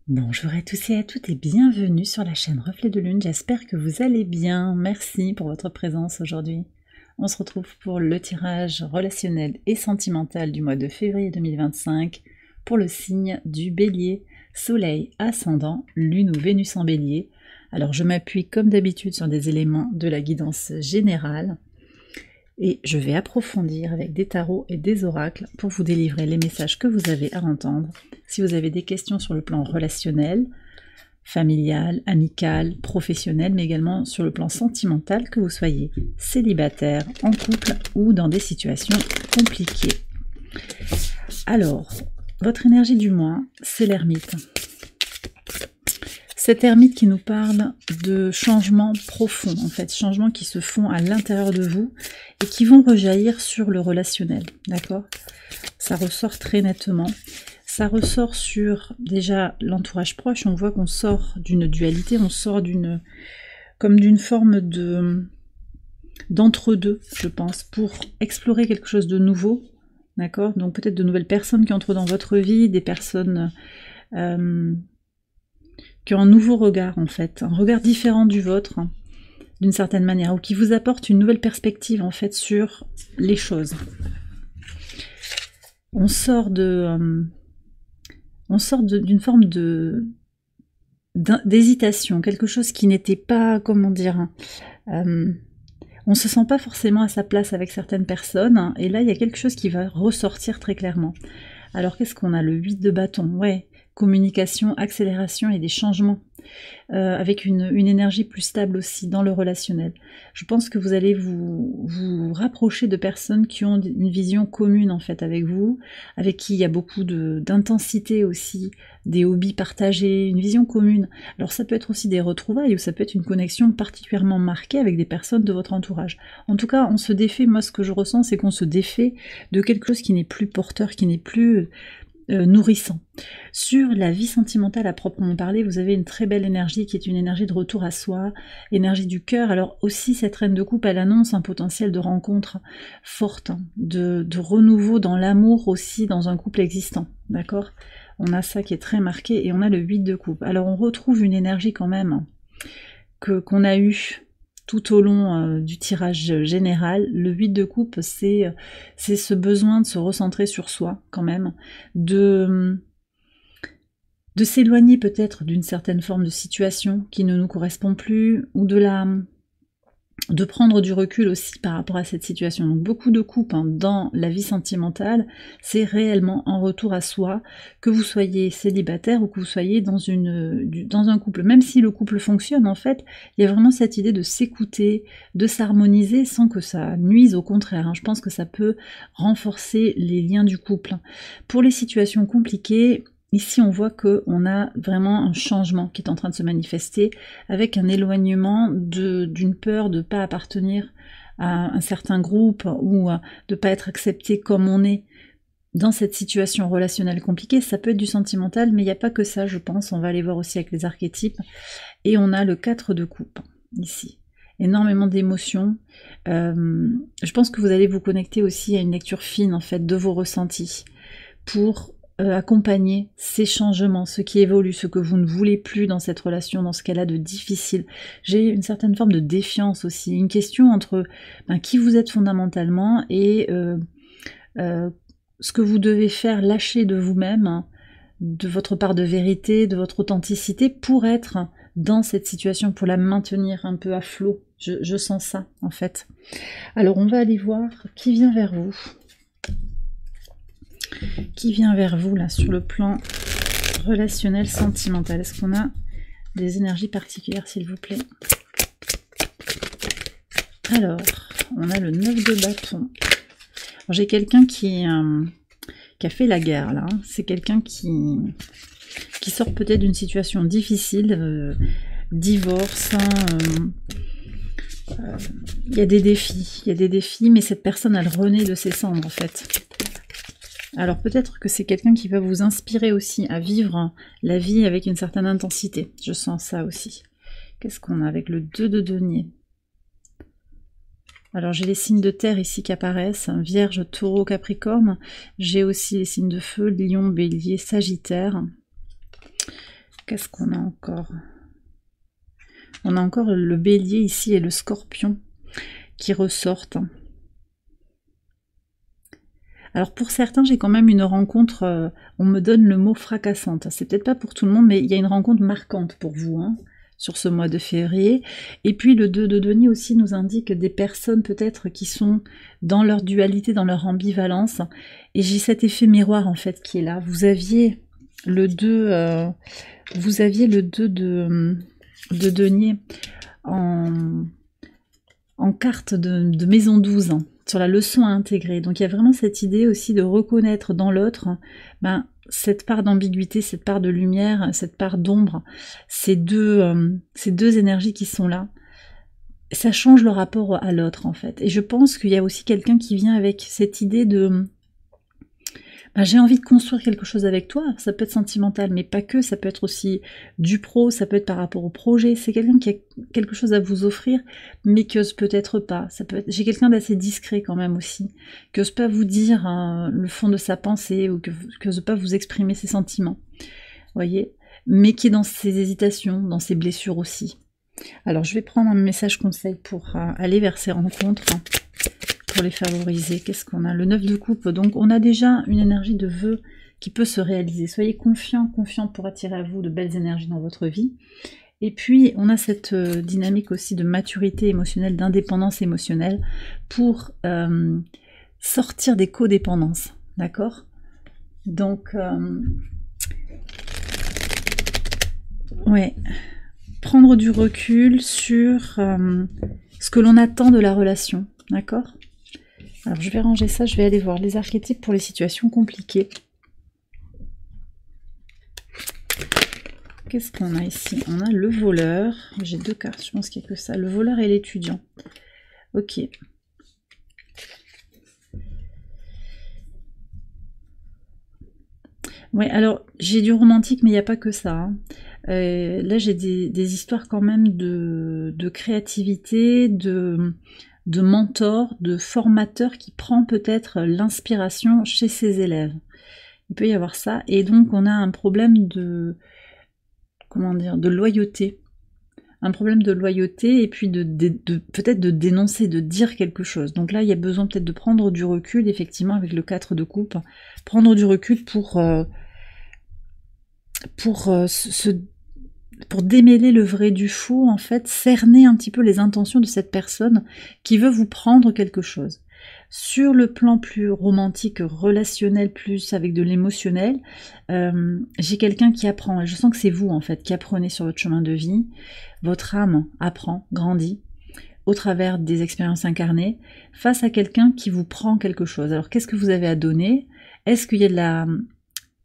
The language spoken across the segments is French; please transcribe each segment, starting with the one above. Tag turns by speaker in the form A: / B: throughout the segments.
A: Bonjour à tous et à toutes et bienvenue sur la chaîne Reflet de Lune, j'espère que vous allez bien, merci pour votre présence aujourd'hui. On se retrouve pour le tirage relationnel et sentimental du mois de février 2025 pour le signe du Bélier, Soleil, Ascendant, Lune ou Vénus en Bélier. Alors je m'appuie comme d'habitude sur des éléments de la guidance générale et je vais approfondir avec des tarots et des oracles pour vous délivrer les messages que vous avez à entendre. Si vous avez des questions sur le plan relationnel, familial, amical, professionnel, mais également sur le plan sentimental, que vous soyez célibataire, en couple ou dans des situations compliquées. Alors, votre énergie du mois, c'est l'ermite. Cet ermite qui nous parle de changements profonds, en fait, changements qui se font à l'intérieur de vous et qui vont rejaillir sur le relationnel, d'accord? Ça ressort très nettement. Ça ressort sur déjà l'entourage proche, on voit qu'on sort d'une dualité, on sort comme d'une forme d'entre-deux, je pense, pour explorer quelque chose de nouveau, d'accord? Donc peut-être de nouvelles personnes qui entrent dans votre vie, des personnes qui ont un nouveau regard en fait, un regard différent du vôtre, hein, d'une certaine manière, ou qui vous apporte une nouvelle perspective en fait sur les choses. On sort d'une forme d'hésitation, quelque chose qui n'était pas, comment dire, on se sent pas forcément à sa place avec certaines personnes, hein, et là il y a quelque chose qui va ressortir très clairement. Alors qu'est-ce qu'on a? Le 8 de bâton, ouais, communication, accélération et des changements, avec une énergie plus stable aussi dans le relationnel. Je pense que vous allez vous rapprocher de personnes qui ont une vision commune en fait avec vous, avec qui il y a beaucoup d'intensité aussi, des hobbies partagés, une vision commune. Alors ça peut être aussi des retrouvailles ou ça peut être une connexion particulièrement marquée avec des personnes de votre entourage. En tout cas, on se défait, moi ce que je ressens c'est qu'on se défait de quelque chose qui n'est plus porteur, qui n'est plus nourrissant. Sur la vie sentimentale à proprement parler, vous avez une très belle énergie qui est une énergie de retour à soi, énergie du cœur. Alors aussi cette reine de coupe, elle annonce un potentiel de rencontre forte, de renouveau dans l'amour aussi dans un couple existant, d'accord? On a ça qui est très marqué et on a le 8 de coupe. Alors on retrouve une énergie quand même qu'on a eue tout au long du tirage général. Le 8 de coupe, c'est ce besoin de se recentrer sur soi quand même, de s'éloigner peut-être d'une certaine forme de situation qui ne nous correspond plus, ou de prendre du recul aussi par rapport à cette situation. Donc beaucoup de coupes hein, dans la vie sentimentale, c'est réellement un retour à soi, que vous soyez célibataire ou que vous soyez dans un couple. Même si le couple fonctionne, en fait, il y a vraiment cette idée de s'écouter, de s'harmoniser sans que ça nuise, au contraire. Hein. Je pense que ça peut renforcer les liens du couple. Pour les situations compliquées, ici, on voit qu'on a vraiment un changement qui est en train de se manifester avec un éloignement d'une peur de ne pas appartenir à un certain groupe ou de ne pas être accepté comme on est dans cette situation relationnelle compliquée. Ça peut être du sentimental, mais il n'y a pas que ça, je pense. On va aller voir aussi avec les archétypes. Et on a le 4 de coupe, ici. Énormément d'émotions. Je pense que vous allez vous connecter aussi à une lecture fine, en fait, de vos ressentis pour accompagner ces changements, ce qui évolue, ce que vous ne voulez plus dans cette relation, dans ce qu'elle a de difficile. J'ai une certaine forme de défiance aussi, une question entre qui vous êtes fondamentalement et ce que vous devez faire lâcher de vous-même, hein, de votre part de vérité, de votre authenticité pour être dans cette situation, pour la maintenir un peu à flot. Je sens ça en fait. Alors on va aller voir qui vient vers vous. Qui vient vers vous là sur le plan relationnel, sentimental? Est-ce qu'on a des énergies particulières s'il vous plaît? Alors, on a le 9 de bâton. J'ai quelqu'un qui a fait la guerre là. Hein. C'est quelqu'un qui sort peut-être d'une situation difficile, divorce. Hein, il y a des défis, mais cette personne elle renaît de ses cendres en fait. Alors peut-être que c'est quelqu'un qui va vous inspirer aussi à vivre la vie avec une certaine intensité. Je sens ça aussi. Qu'est-ce qu'on a avec le 2 de denier? Alors j'ai les signes de terre ici qui apparaissent, Vierge, Taureau, Capricorne. J'ai aussi les signes de feu, Lion, Bélier, Sagittaire. Qu'est-ce qu'on a encore? On a encore le bélier ici et le scorpion qui ressortent. Alors pour certains, j'ai quand même une rencontre, on me donne le mot fracassante. C'est peut-être pas pour tout le monde, mais il y a une rencontre marquante pour vous, hein, sur ce mois de février. Et puis le 2 de denier aussi nous indique des personnes peut-être qui sont dans leur dualité, dans leur ambivalence. Et j'ai cet effet miroir en fait qui est là. Vous aviez le 2, de denier en carte de maison 12, sur la leçon à intégrer. Donc il y a vraiment cette idée aussi de reconnaître dans l'autre cette part d'ambiguïté, cette part de lumière, cette part d'ombre, ces deux énergies qui sont là. Ça change le rapport à l'autre en fait. Et je pense qu'il y a aussi quelqu'un qui vient avec cette idée de j'ai envie de construire quelque chose avec toi, ça peut être sentimental, mais pas que, ça peut être aussi du pro, ça peut être par rapport au projet, c'est quelqu'un qui a quelque chose à vous offrir, mais qui ose peut-être pas, j'ai quelqu'un d'assez discret quand même aussi, qui ose pas vous dire le fond de sa pensée, ou qui ose pas vous exprimer ses sentiments, voyez, mais qui est dans ses hésitations, dans ses blessures aussi. Alors je vais prendre un message conseil pour aller vers ces rencontres, pour les favoriser. Qu'est-ce qu'on a? Le 9 de coupe, donc on a déjà une énergie de vœu qui peut se réaliser. Soyez confiants, confiantes pour attirer à vous de belles énergies dans votre vie. Et puis on a cette dynamique aussi de maturité émotionnelle, d'indépendance émotionnelle pour sortir des codépendances, d'accord? Donc ouais, prendre du recul sur ce que l'on attend de la relation, d'accord? Alors je vais ranger ça, je vais aller voir les archétypes pour les situations compliquées. Qu'est-ce qu'on a ici? On a le voleur, j'ai deux cartes, je pense qu'il n'y a que ça, le voleur et l'étudiant. Ok. Ouais, alors j'ai du romantique, mais il n'y a pas que ça. Hein. Là j'ai des histoires quand même de créativité, de mentor, de formateur qui prend peut-être l'inspiration chez ses élèves. Il peut y avoir ça, et donc on a un problème de, comment dire, de loyauté. Un problème de loyauté, et puis peut-être de dénoncer, de dire quelque chose. Donc là, il y a besoin peut-être de prendre du recul, effectivement, avec le 4 de coupe, prendre du recul pour démêler le vrai du faux, en fait, cerner un petit peu les intentions de cette personne qui veut vous prendre quelque chose. Sur le plan plus romantique, relationnel, plus avec de l'émotionnel, j'ai quelqu'un qui apprend, et je sens que c'est vous, en fait, qui apprenez sur votre chemin de vie. Votre âme apprend, grandit, au travers des expériences incarnées, face à quelqu'un qui vous prend quelque chose. Alors, qu'est-ce que vous avez à donner? Est-ce qu'il y a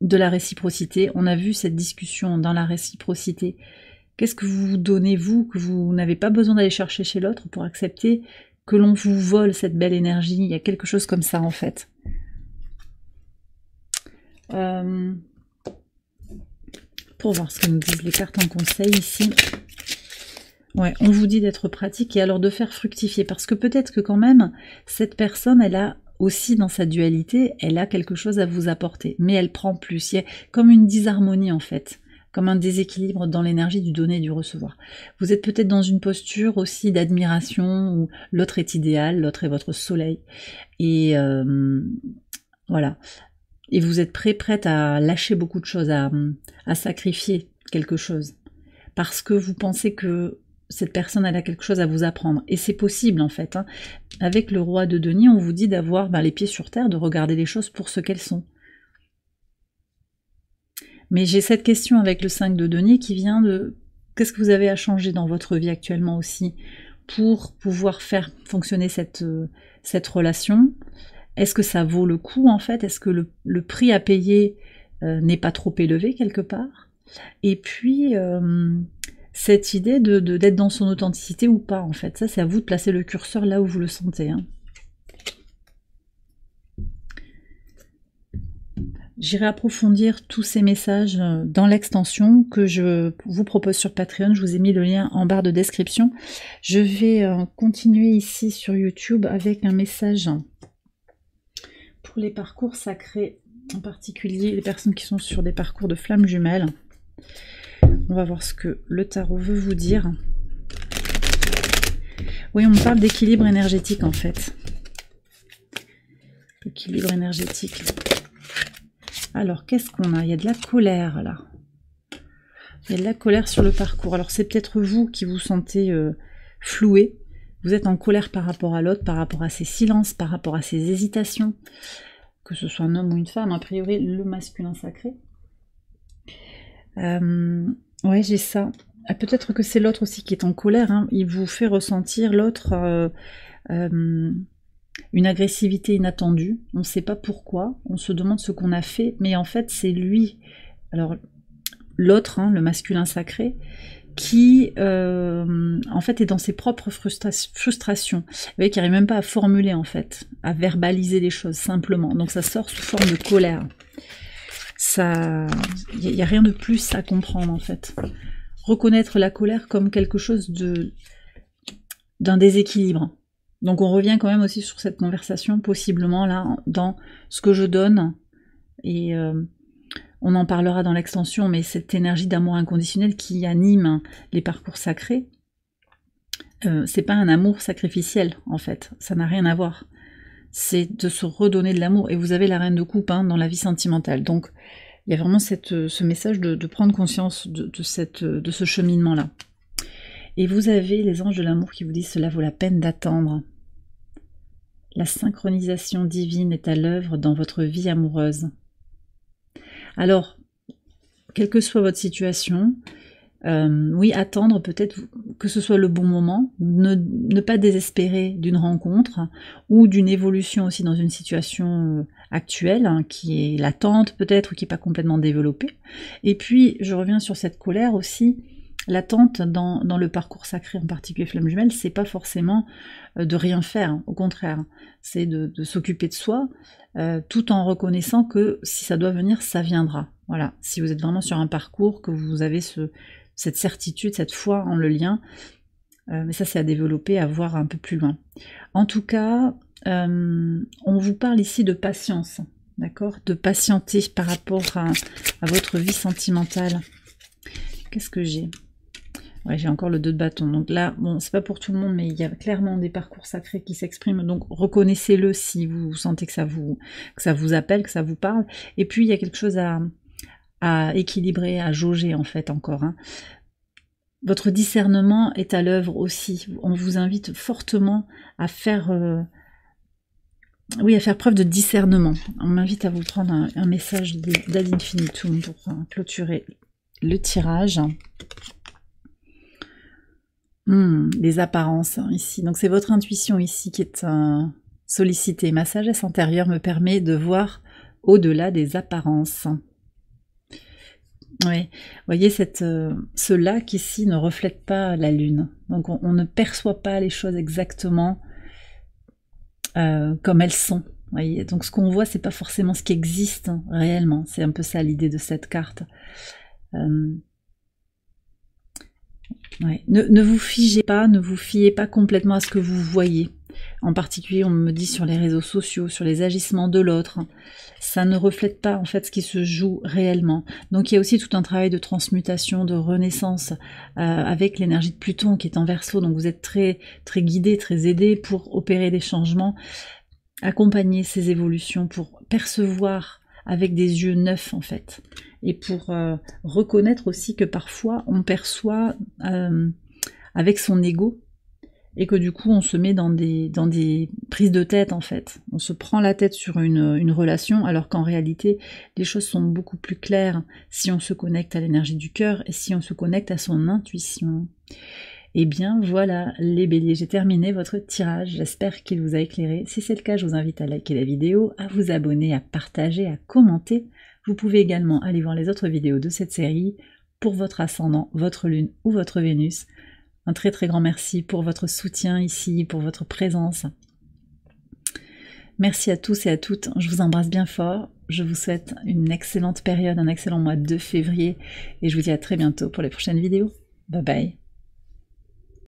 A: de la réciprocité? On a vu cette discussion dans la réciprocité. Qu'est-ce que vous donnez, vous, que vous n'avez pas besoin d'aller chercher chez l'autre pour accepter que l'on vous vole cette belle énergie? Il y a quelque chose comme ça, en fait. Pour voir ce que nous disent les cartes en conseil ici. Ouais, on vous dit d'être pratique et alors de faire fructifier. Parce que peut-être que quand même, cette personne, elle a aussi dans sa dualité, elle a quelque chose à vous apporter. Mais elle prend plus. Il y a comme une disharmonie en fait. Comme un déséquilibre dans l'énergie du donner et du recevoir. Vous êtes peut-être dans une posture aussi d'admiration où l'autre est idéal, l'autre est votre soleil. Et voilà. Et vous êtes prête à lâcher beaucoup de choses, à sacrifier quelque chose. Parce que vous pensez que cette personne elle a quelque chose à vous apprendre. Et c'est possible en fait. Hein. Avec le roi de denier, on vous dit d'avoir les pieds sur terre, de regarder les choses pour ce qu'elles sont. Mais j'ai cette question avec le 5 de denier qui vient de qu'est-ce que vous avez à changer dans votre vie actuellement aussi pour pouvoir faire fonctionner cette relation. Est-ce que ça vaut le coup en fait? Est-ce que le prix à payer n'est pas trop élevé quelque part? Et puis cette idée d'être dans son authenticité ou pas en fait. Ça c'est à vous de placer le curseur là où vous le sentez. Hein. J'irai approfondir tous ces messages dans l'extension que je vous propose sur Patreon. Je vous ai mis le lien en barre de description. Je vais continuer ici sur YouTube avec un message pour les parcours sacrés, en particulier les personnes qui sont sur des parcours de flammes jumelles. On va voir ce que le tarot veut vous dire. Oui, on me parle d'équilibre énergétique en fait. Équilibre énergétique. Alors, qu'est-ce qu'on a? Il y a de la colère là. Il y a de la colère sur le parcours. Alors, c'est peut-être vous qui vous sentez floué. Vous êtes en colère par rapport à l'autre, par rapport à ses silences, par rapport à ses hésitations. Que ce soit un homme ou une femme, a priori, le masculin sacré. Ouais, j'ai ça. Ah, peut-être que c'est l'autre aussi qui est en colère, hein. Il vous fait ressentir l'autre une agressivité inattendue. On ne sait pas pourquoi, on se demande ce qu'on a fait, mais en fait c'est lui, alors l'autre, hein, le masculin sacré, qui en fait est dans ses propres frustrations. Vous voyez qu'il n'arrive même pas à formuler en fait, à verbaliser les choses simplement. Donc ça sort sous forme de colère. Ça, il n'y a rien de plus à comprendre en fait. Reconnaître la colère comme quelque chose d'un déséquilibre. Donc on revient quand même aussi sur cette conversation, possiblement là, dans ce que je donne, et on en parlera dans l'extension, mais cette énergie d'amour inconditionnel qui anime les parcours sacrés, c'est pas un amour sacrificiel en fait, ça n'a rien à voir. C'est de se redonner de l'amour, et vous avez la reine de coupe hein, dans la vie sentimentale, donc il y a vraiment ce message de prendre conscience de ce cheminement-là. Et vous avez les anges de l'amour qui vous disent « Cela vaut la peine d'attendre ». La synchronisation divine est à l'œuvre dans votre vie amoureuse. Alors, quelle que soit votre situation, oui, attendre peut-être que ce soit le bon moment, ne pas désespérer d'une rencontre ou d'une évolution aussi dans une situation actuelle, hein, qui est latente peut-être ou qui n'est pas complètement développée. Et puis, je reviens sur cette colère aussi. L'attente dans le parcours sacré, en particulier Flamme Jumelle, c'est pas forcément de rien faire, hein, au contraire, c'est de s'occuper de soi, tout en reconnaissant que si ça doit venir, ça viendra. Voilà, si vous êtes vraiment sur un parcours, que vous avez cette certitude, cette foi en le lien, mais ça c'est à développer, à voir un peu plus loin. En tout cas, on vous parle ici de patience, d'accord, de patienter par rapport à votre vie sentimentale. Qu'est-ce que j'ai? Ouais, j'ai encore le 2 de bâton. Donc là, bon, c'est pas pour tout le monde, mais il y a clairement des parcours sacrés qui s'expriment. Donc reconnaissez-le si vous sentez que ça vous appelle, que ça vous parle. Et puis il y a quelque chose à équilibrer, à jauger en fait encore. Hein. Votre discernement est à l'œuvre aussi. On vous invite fortement à faire, à faire preuve de discernement. On m'invite à vous prendre un message d'Ad Infinitum pour clôturer le tirage. Les apparences ici. Donc c'est votre intuition ici qui est sollicitée. Ma sagesse intérieure me permet de voir au-delà des apparences. Oui, vous voyez, ce lac ici ne reflète pas la lune. Donc on ne perçoit pas les choses exactement comme elles sont. Voyez, donc ce qu'on voit, c'est pas forcément ce qui existe hein, réellement. C'est un peu ça l'idée de cette carte. Ouais. Ne vous figez pas, ne vous fiez pas complètement à ce que vous voyez. En particulier, on me dit sur les réseaux sociaux, sur les agissements de l'autre. Ça ne reflète pas en fait ce qui se joue réellement. Donc il y a aussi tout un travail de transmutation, de renaissance avec l'énergie de Pluton qui est en Verseau. Donc vous êtes très, très guidé, très aidé pour opérer des changements, accompagner ces évolutions, pour percevoir avec des yeux neufs en fait. Et pour reconnaître aussi que parfois on perçoit avec son ego et que du coup on se met dans des prises de tête en fait. On se prend la tête sur une relation alors qu'en réalité les choses sont beaucoup plus claires si on se connecte à l'énergie du cœur et si on se connecte à son intuition. Et bien voilà les béliers, j'ai terminé votre tirage, j'espère qu'il vous a éclairé. Si c'est le cas, je vous invite à liker la vidéo, à vous abonner, à partager, à commenter. Vous pouvez également aller voir les autres vidéos de cette série pour votre ascendant, votre lune ou votre Vénus. Un très très grand merci pour votre soutien ici, pour votre présence. Merci à tous et à toutes, je vous embrasse bien fort. Je vous souhaite une excellente période, un excellent mois de février et je vous dis à très bientôt pour les prochaines vidéos. Bye bye.